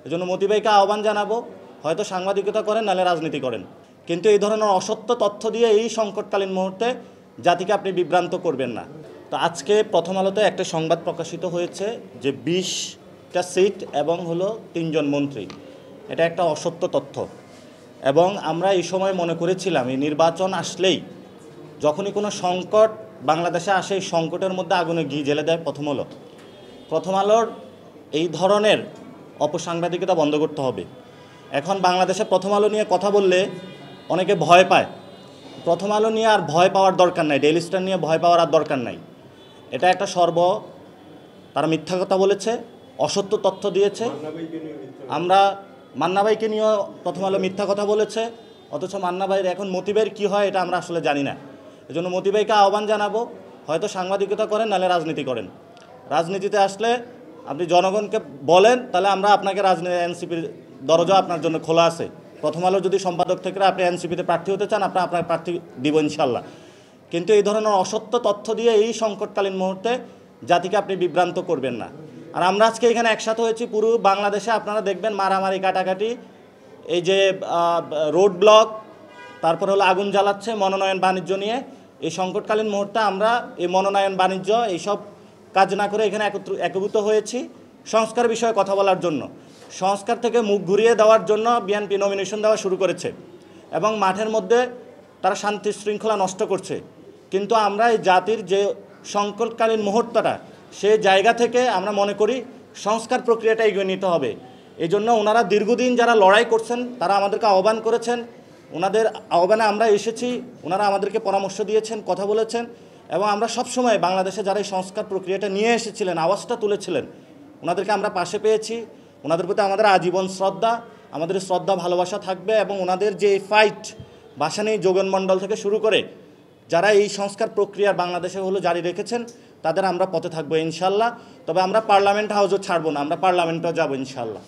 এজন্য মতি ভাইকে আহ্বান জানাবো, হয়তো সাংবাদিকতা করেন নাহলে রাজনীতি করেন, কিন্তু এই ধরনের অসত্য তথ্য দিয়ে এই সংকটকালীন মুহূর্তে জাতিকে আপনি বিভ্রান্ত করবেন না। তো আজকে প্রথম আলোতে একটা সংবাদ প্রকাশিত হয়েছে যে 20টা সিট এবং হলো 3 জন মন্ত্রী, এটা একটা অসত্য তথ্য। এবং আমরা এই সময় মনে করেছিলাম এই নির্বাচন আসলেই যখনই কোনো সংকট বাংলাদেশে আসে, এই সংকটের মধ্যে আগুনে ঘি জ্বেলে দেয় প্রথম আলোর এই ধরনের অপসাংবাদিকতা বন্ধ করতে হবে। এখন বাংলাদেশে প্রথম আলো নিয়ে কথা বললে অনেকে ভয় পায়। প্রথম আলো নিয়ে আর ভয় পাওয়ার দরকার নাই, ডেইলি স্টার নিয়ে ভয় পাওয়ার আর দরকার নাই। এটা একটা তারা মিথ্যা কথা বলেছে, অসত্য তথ্য দিয়েছে। আমরা মান্না ভাইকে নিয়েও প্রথম আলো মিথ্যা কথা বলেছে, অথচ মান্না ভাইয়ের এখন মতি ভাইয়ের কী হয় এটা আমরা আসলে জানি না। এজন্য মতি ভাইকে আহ্বান জানাবো, হয়তো সাংবাদিকতা করেন নাহলে রাজনীতি করেন। রাজনীতিতে আসলে আপনি জনগণকে বলেন, তাহলে আমরা আপনাকে এনসিপির দরজা আপনার জন্য খোলা আছে। প্রথম আলো যদি সম্পাদক থেকে আপনি এনসিপিতে প্রার্থী হতে চান, আপনার প্রার্থী দিব ইনশাল্লাহ। কিন্তু এই ধরনের অসত্য তথ্য দিয়ে এই সংকটকালীন মুহূর্তে জাতিকে আপনি বিভ্রান্ত করবেন না। আর আমরা আজকে এখানে একসাথে হয়েছি, পুরো বাংলাদেশে আপনারা দেখবেন মারামারি কাটাকাটি, এই যে রোড ব্লক, তারপর হলো আগুন জ্বালাচ্ছে মনোনয়ন বাণিজ্য নিয়ে। এই সংকটকালীন মুহূর্তে আমরা এই মনোনয়ন বাণিজ্য এইসব কাজ না করে এখানে একীভূত হয়েছি সংস্কার বিষয়ে কথা বলার জন্য। সংস্কার থেকে মুখ ঘুরিয়ে দেওয়ার জন্য বিএনপি নমিনেশন দেওয়া শুরু করেছে এবং মাঠের মধ্যে তারা শান্তি শৃঙ্খলা নষ্ট করছে। কিন্তু আমরা এই জাতির যে সংকটকালীন মুহূর্তটা, সেই জায়গা থেকে আমরা মনে করি সংস্কার প্রক্রিয়াটা এগিয়ে নিতে হবে। এই জন্য ওনারা দীর্ঘদিন যারা লড়াই করছেন তারা আমাদেরকে আহ্বান করেছেন, ওনাদের আহ্বানে আমরা এসেছি, ওনারা আমাদেরকে পরামর্শ দিয়েছেন, কথা বলেছেন। এবং আমরা সবসময় বাংলাদেশে যারা এই সংস্কার প্রক্রিয়াটা নিয়ে এসেছিলেন, আওয়াজটা তুলেছিলেন, ওনাদেরকে আমরা পাশে পেয়েছি। ওনাদের প্রতি আমাদের আজীবন শ্রদ্ধা, আমাদের শ্রদ্ধা ভালোবাসা থাকবে। এবং ওনাদের যে ফাইট, ভাসানী যোগন মণ্ডল থেকে শুরু করে যারা এই সংস্কার প্রক্রিয়ার বাংলাদেশে হলো জারি রেখেছেন, তাদের আমরা পথে থাকবো ইনশাল্লাহ। তবে আমরা পার্লামেন্ট হাউসও ছাড়বো না, আমরা পার্লামেন্টেও যাবো ইনশাল্লাহ।